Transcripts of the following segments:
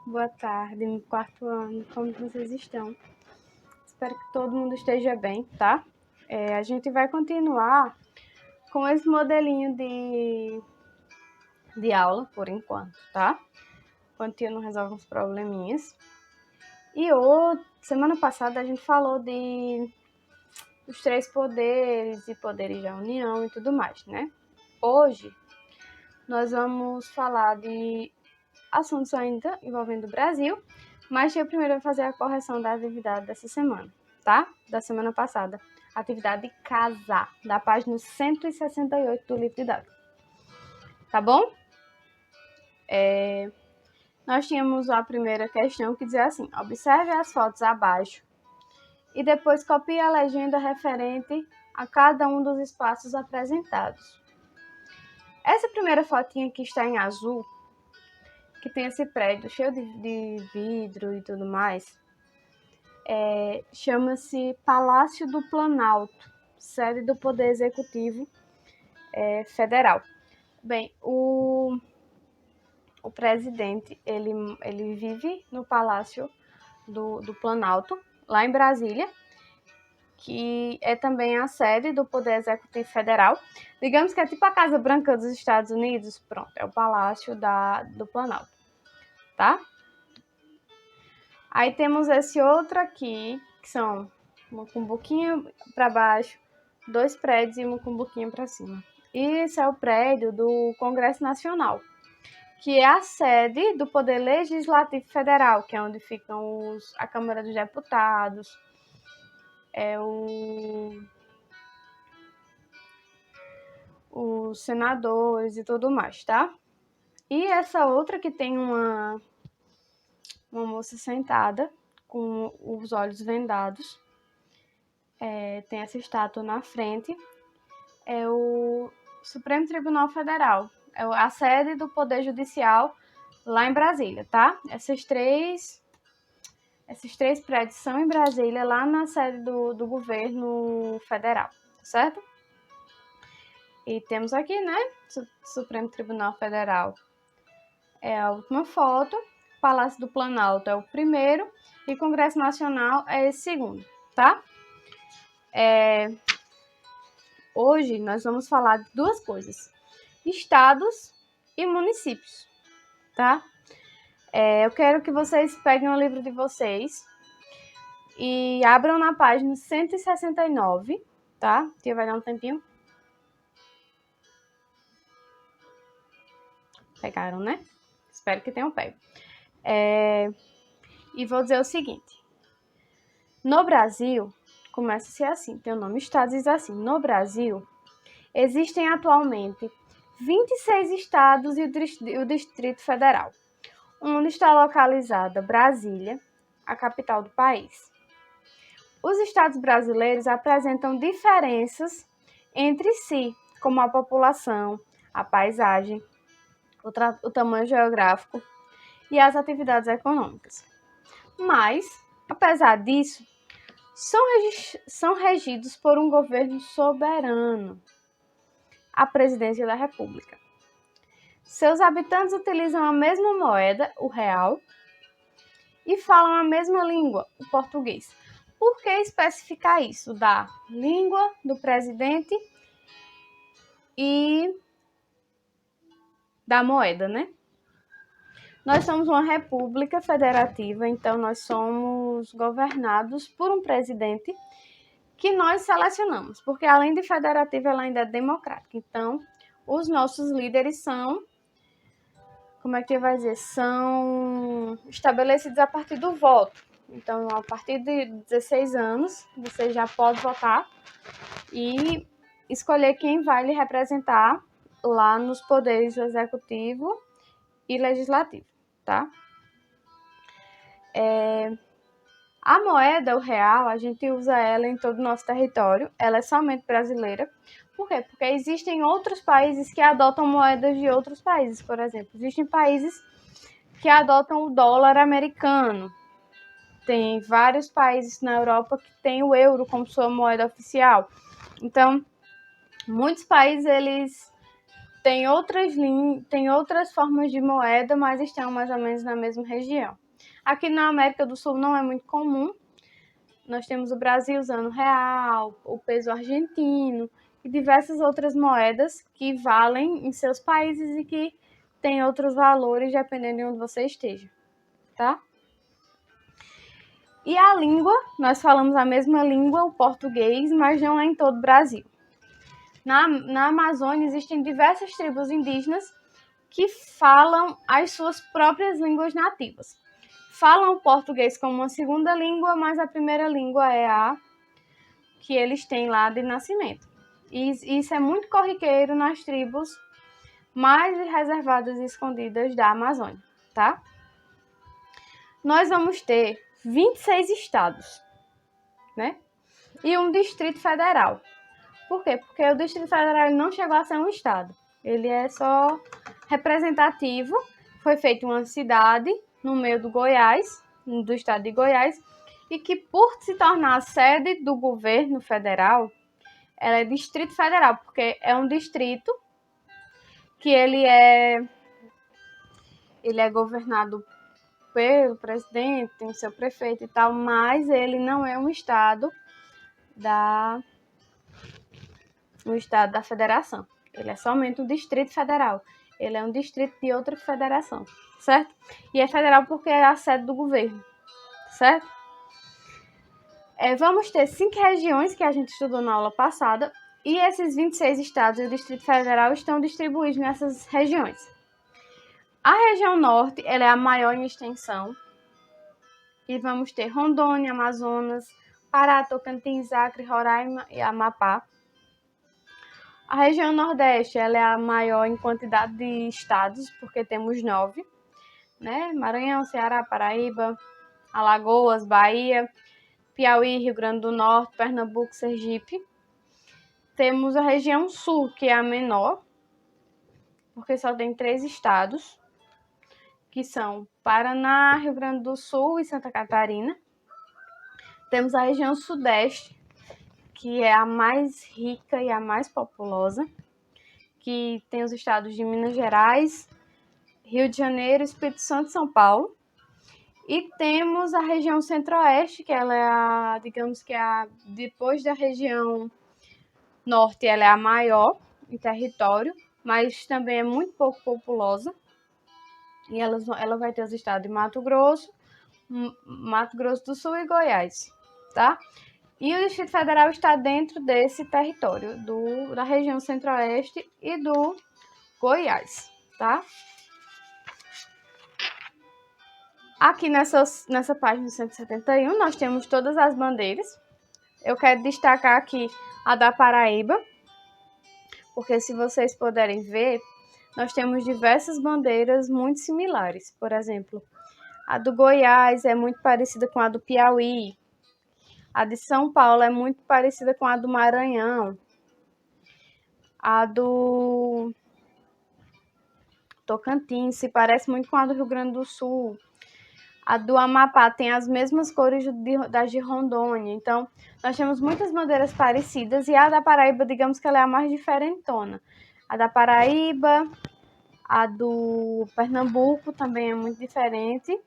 boa tarde, no quarto ano, como vocês estão? Espero que todo mundo esteja bem, tá? A gente vai continuar com esse modelinho de aula, por enquanto, tá? Enquanto eu não resolvo uns probleminhas. E semana passada a gente falou dos 3 poderes e poderes da União e tudo mais, né? Hoje nós vamos falar de assuntos ainda envolvendo o Brasil, mas eu primeiro vou fazer a correção da atividade dessa semana, tá? Da semana passada. Atividade casa, da página 168 do livro didático. Tá bom? Nós tínhamos a primeira questão que dizia assim: observe as fotos abaixo e depois copie a legenda referente a cada um dos espaços apresentados. Essa primeira fotinha que está em azul, que tem esse prédio cheio de vidro e tudo mais, chama-se Palácio do Planalto, sede do Poder Executivo Federal. Bem, o presidente, ele vive no Palácio do Planalto, lá em Brasília, que é também a sede do Poder Executivo Federal. Digamos que é tipo a Casa Branca dos Estados Unidos, pronto, é o Palácio do Planalto, tá? Aí temos esse outro aqui, que são uma cumbuquinha para baixo, 2 prédios e uma cumbuquinha para cima. E esse é o prédio do Congresso Nacional, que é a sede do Poder Legislativo Federal, que é onde ficam a Câmara dos Deputados, os senadores e tudo mais, tá? E essa outra que tem uma moça sentada com os olhos vendados, tem essa estátua na frente, é o Supremo Tribunal Federal, é a sede do Poder Judicial lá em Brasília, tá? Esses três prédios são em Brasília, lá na sede do governo federal, certo? E temos aqui, né, Supremo Tribunal Federal é a última foto, Palácio do Planalto é o primeiro e Congresso Nacional é esse segundo, tá? Hoje nós vamos falar de 2 coisas: estados e municípios, tá? Eu quero que vocês peguem o livro de vocês e abram na página 169, tá? Que vai dar um tempinho. Pegaram, né? Espero que tenham pego. E vou dizer o seguinte: no Brasil, começa-se assim, tem o nome estado, diz assim: no Brasil, existem atualmente 26 estados e o Distrito Federal, onde está localizada Brasília, a capital do país. Os estados brasileiros apresentam diferenças entre si, como a população, a paisagem, o tamanho geográfico e as atividades econômicas. Mas, apesar disso, são regidos por um governo soberano, a Presidência da República. Seus habitantes utilizam a mesma moeda, o real, e falam a mesma língua, o português. Por que especificar isso? Da língua do presidente e da moeda, né? Nós somos uma república federativa, então nós somos governados por um presidente que nós selecionamos, porque além de federativa, ela ainda é democrática. Então, os nossos líderes são, são estabelecidos a partir do voto. Então, a partir de 16 anos, você já pode votar e escolher quem vai lhe representar lá nos poderes executivo e legislativo, tá? A moeda, o real, a gente usa ela em todo o nosso território. Ela é somente brasileira. Por quê? Porque existem outros países que adotam moedas de outros países, por exemplo. Existem países que adotam o dólar americano. Tem vários países na Europa que têm o euro como sua moeda oficial. Então, muitos países, eles tem outras formas de moeda, mas estão mais ou menos na mesma região. Aqui na América do Sul não é muito comum. Nós temos o Brasil usando o real, o peso argentino e diversas outras moedas que valem em seus países e que têm outros valores dependendo de onde você esteja, tá? E a língua, nós falamos a mesma língua, o português, mas não é em todo o Brasil. Na Amazônia existem diversas tribos indígenas que falam as suas próprias línguas nativas. Falam o português como uma segunda língua, mas a primeira língua é a que eles têm lá de nascimento. E isso é muito corriqueiro nas tribos mais reservadas e escondidas da Amazônia, tá? Nós vamos ter 26 estados, né? E um Distrito Federal. Por quê? Porque o Distrito Federal não chegou a ser um estado. Ele é só representativo. Foi feita uma cidade no meio do Goiás, do estado de Goiás, e que por se tornar sede do governo federal, ela é Distrito Federal, porque é um distrito que ele é governado pelo presidente, tem o seu prefeito e tal, mas ele não é um estado da federação. Ele é somente um distrito federal. Ele é um distrito de outra federação, certo? E é federal porque é a sede do governo, certo? Vamos ter 5 regiões que a gente estudou na aula passada, e esses 26 estados e o Distrito Federal estão distribuídos nessas regiões. A região norte, ela é a maior em extensão, e vamos ter Rondônia, Amazonas, Pará, Tocantins, Acre, Roraima e Amapá. A região nordeste, ela é a maior em quantidade de estados, porque temos 9, né? Maranhão, Ceará, Paraíba, Alagoas, Bahia, Piauí, Rio Grande do Norte, Pernambuco, Sergipe. Temos a região sul, que é a menor, porque só tem 3 estados, que são Paraná, Rio Grande do Sul e Santa Catarina. Temos a região sudeste, que é a mais rica e a mais populosa, que tem os estados de Minas Gerais, Rio de Janeiro, Espírito Santo e São Paulo. E temos a região centro-oeste, que ela é depois da região norte, ela é a maior em território, mas também é muito pouco populosa. E ela vai ter os estados de Mato Grosso do Sul e Goiás, tá? E o Distrito Federal está dentro desse território da região centro-oeste e do Goiás, tá? Aqui nessa página 171, nós temos todas as bandeiras. Eu quero destacar aqui a da Paraíba, porque se vocês puderem ver, nós temos diversas bandeiras muito similares. Por exemplo, a do Goiás é muito parecida com a do Piauí. A de São Paulo é muito parecida com a do Maranhão. A do Tocantins se parece muito com a do Rio Grande do Sul. A do Amapá tem as mesmas cores das de Rondônia. Então, nós temos muitas bandeiras parecidas. E a da Paraíba, digamos que ela é a mais diferentona. A da Paraíba, a do Pernambuco também é muito diferente.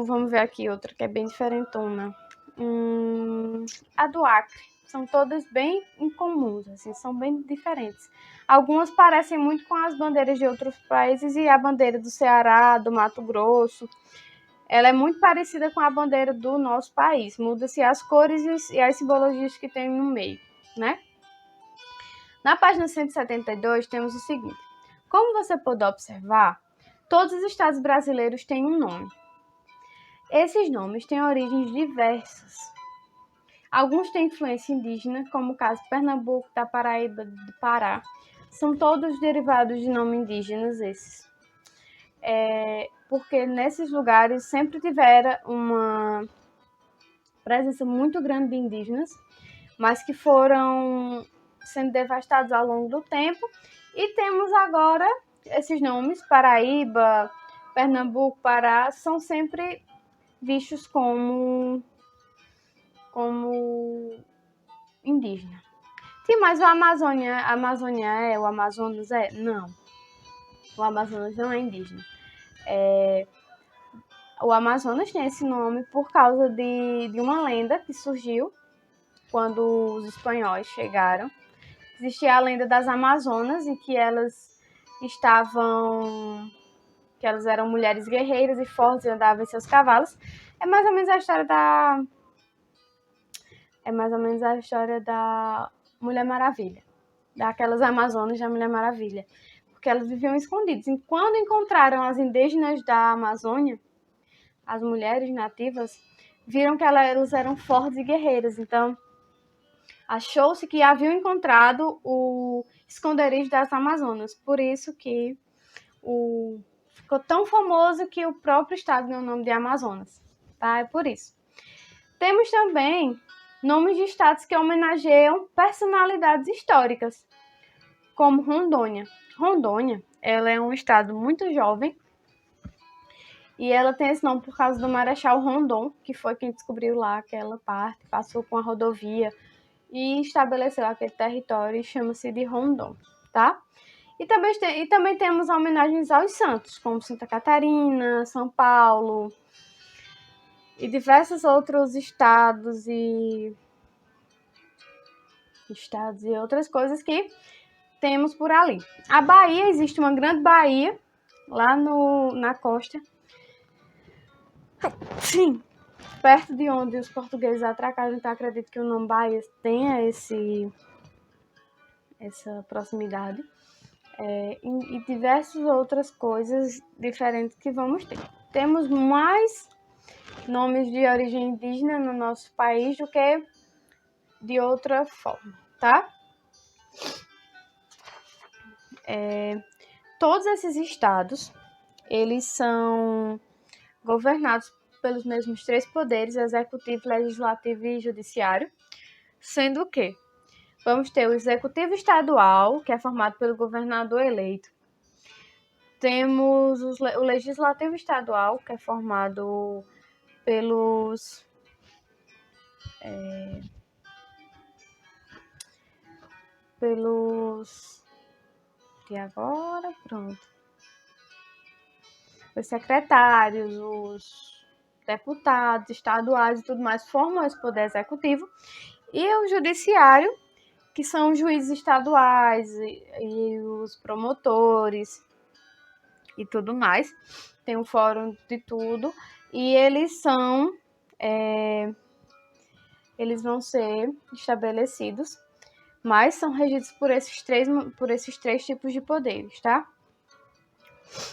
Vamos ver aqui outra que é bem diferentona. A do Acre. São todas bem incomuns, assim, são bem diferentes. Algumas parecem muito com as bandeiras de outros países e a bandeira do Ceará, do Mato Grosso, ela é muito parecida com a bandeira do nosso país. Muda-se as cores e as simbologias que tem no meio, né? Na página 172 temos o seguinte. Como você pode observar, todos os estados brasileiros têm um nome. Esses nomes têm origens diversas. Alguns têm influência indígena, como o caso de Pernambuco, da Paraíba, do Pará. São todos derivados de nomes indígenas esses. Porque nesses lugares sempre tiveram uma presença muito grande de indígenas, mas que foram sendo devastados ao longo do tempo. E temos agora esses nomes, Paraíba, Pernambuco, Pará, são sempre vistos como indígena. Sim, mas a Amazônia o Amazonas é? Não, o Amazonas não é indígena. O Amazonas tem esse nome por causa de uma lenda que surgiu quando os espanhóis chegaram. Existia a lenda das Amazonas e que elas eram mulheres guerreiras e fortes e andavam em seus cavalos. É mais ou menos a história da Mulher Maravilha, daquelas Amazonas da Mulher Maravilha, porque elas viviam escondidas. E quando encontraram as indígenas da Amazônia, as mulheres nativas, viram que elas eram fortes e guerreiras. Então, achou-se que haviam encontrado o esconderijo das Amazonas. Por isso que ficou tão famoso que o próprio estado deu o nome de Amazonas. Tá? É por isso. Temos também nomes de estados que homenageiam personalidades históricas, como Rondônia. Rondônia, ela é um estado muito jovem e ela tem esse nome por causa do Marechal Rondon, que foi quem descobriu lá aquela parte, passou com a rodovia e estabeleceu aquele território e chama-se de Rondon, tá? E também temos homenagens aos santos, como Santa Catarina, São Paulo e diversos outros estados e outras coisas que temos por ali. A Bahia, existe uma grande baía lá na costa. Sim, perto de onde os portugueses atracaram, então acredito que o nome Bahia tenha essa proximidade. E diversas outras coisas diferentes que vamos ter. Temos mais nomes de origem indígena no nosso país do que de outra forma, tá? Todos esses estados, eles são governados pelos mesmos três poderes, executivo, legislativo e judiciário, sendo que vamos ter o executivo estadual, que é formado pelo governador eleito. Temos o legislativo estadual, que é formado pelos e agora, pronto. Os secretários, os deputados estaduais e tudo mais formam esse poder executivo. E o judiciário, que são os juízes estaduais e os promotores e tudo mais. Tem um fórum de tudo. E eles vão ser estabelecidos, mas são regidos por esses três tipos de poderes, tá?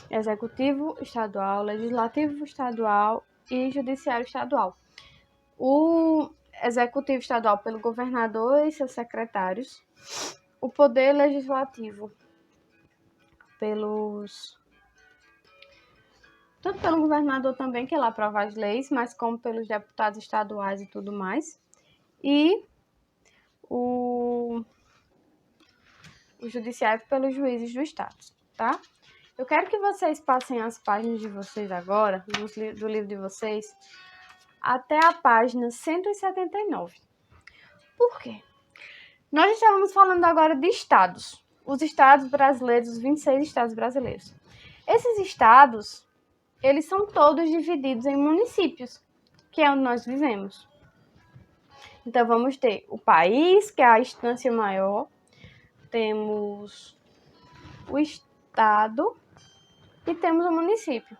Executivo estadual, legislativo estadual e judiciário estadual. O executivo estadual pelo governador e seus secretários. O poder legislativo tanto pelo governador também, que ele aprova as leis, mas como pelos deputados estaduais e tudo mais. E o judiciário pelos juízes do estado, tá? Eu quero que vocês passem as páginas de vocês agora, do livro de vocês, até a página 179. Por quê? Nós estávamos falando agora de estados. Os estados brasileiros, os 26 estados brasileiros. Esses estados, eles são todos divididos em municípios, que é onde nós vivemos. Então, vamos ter o país, que é a instância maior. Temos o estado e temos o município,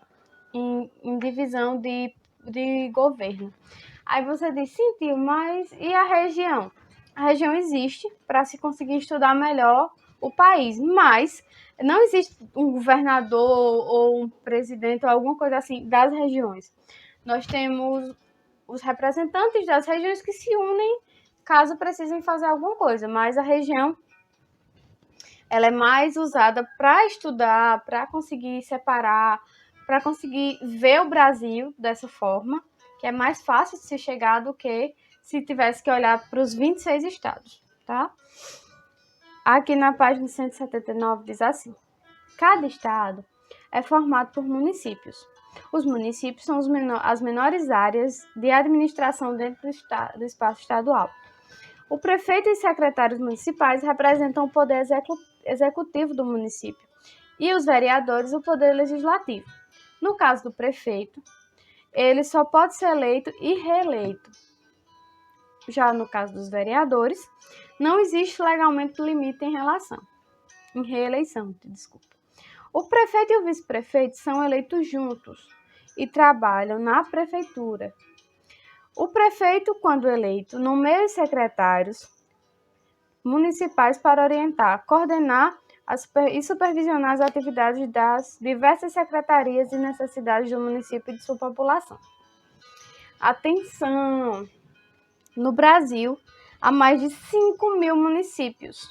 em divisão de governo. Aí você diz, sim, tio, mas e a região? A região existe para se conseguir estudar melhor o país, mas não existe um governador ou um presidente ou alguma coisa assim das regiões. Nós temos os representantes das regiões que se unem caso precisem fazer alguma coisa, mas a região ela é mais usada para estudar, para conseguir separar, para conseguir ver o Brasil dessa forma, que é mais fácil de se chegar do que se tivesse que olhar para os 26 estados, tá? Aqui na página 179 diz assim: cada estado é formado por municípios. Os municípios são as menores áreas de administração dentro do espaço estadual. O prefeito e secretários municipais representam o poder executivo do município e os vereadores o poder legislativo. No caso do prefeito, ele só pode ser eleito e reeleito. Já no caso dos vereadores, não existe legalmente limite em reeleição. O prefeito e o vice-prefeito são eleitos juntos e trabalham na prefeitura. O prefeito, quando eleito, nomeia os secretários municipais para orientar, coordenar e supervisionar as atividades das diversas secretarias e necessidades do município e de sua população. Atenção! No Brasil, há mais de 5.000 municípios.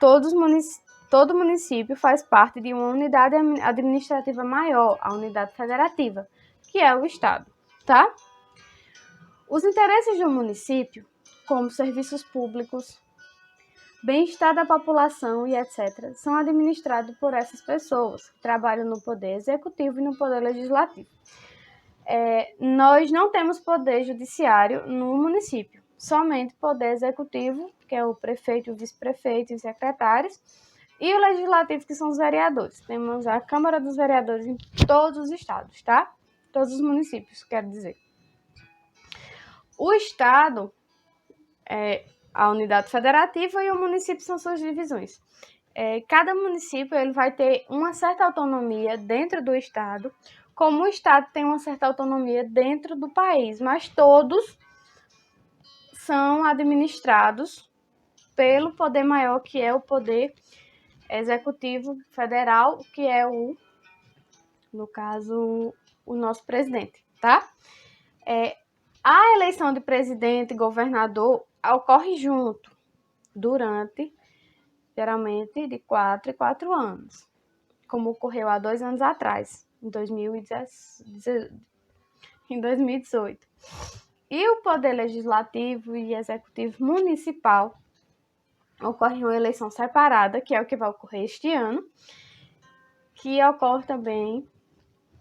Todo município faz parte de uma unidade administrativa maior, a unidade federativa, que é o Estado, tá? Os interesses do município, como serviços públicos, bem-estar da população e etc., são administrados por essas pessoas que trabalham no poder executivo e no poder legislativo. Nós não temos poder judiciário no município, somente poder executivo, que é o prefeito, o vice-prefeito e os secretários, e o legislativo, que são os vereadores. Temos a Câmara dos Vereadores em todos os estados, tá? Todos os municípios, quero dizer. O estado é a unidade federativa e o município são suas divisões. Cada município ele vai ter uma certa autonomia dentro do estado, como o estado tem uma certa autonomia dentro do país, mas todos são administrados pelo poder maior, que é o poder executivo federal, que é no caso, o nosso presidente, tá? A eleição de presidente e governador ocorre junto, geralmente, de 4 em 4 anos, como ocorreu há 2 anos atrás, em 2018. E o poder legislativo e executivo municipal ocorre uma eleição separada, que é o que vai ocorrer este ano, que ocorre também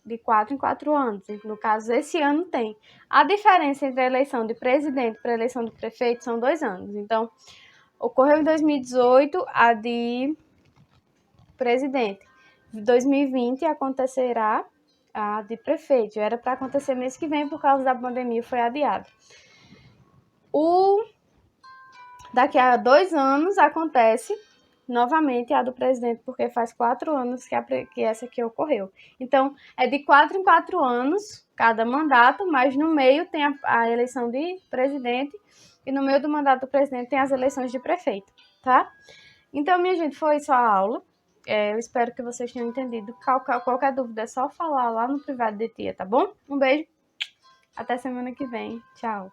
de 4 em 4 anos. No caso, esse ano tem. A diferença entre a eleição de presidente para a eleição de prefeito são 2 anos. Então, ocorreu em 2018 a de presidente. Em 2020 acontecerá a de prefeito. Era para acontecer mês que vem, por causa da pandemia, foi adiado. Daqui a 2 anos acontece novamente a do presidente, porque faz 4 anos que essa aqui ocorreu. Então, é de 4 em 4 anos cada mandato, mas no meio tem a eleição de presidente e no meio do mandato do presidente tem as eleições de prefeito, tá? Então, minha gente, foi isso a aula. Eu espero que vocês tenham entendido. Qualquer dúvida é só falar lá no privado de tia, tá bom? Um beijo, até semana que vem. Tchau.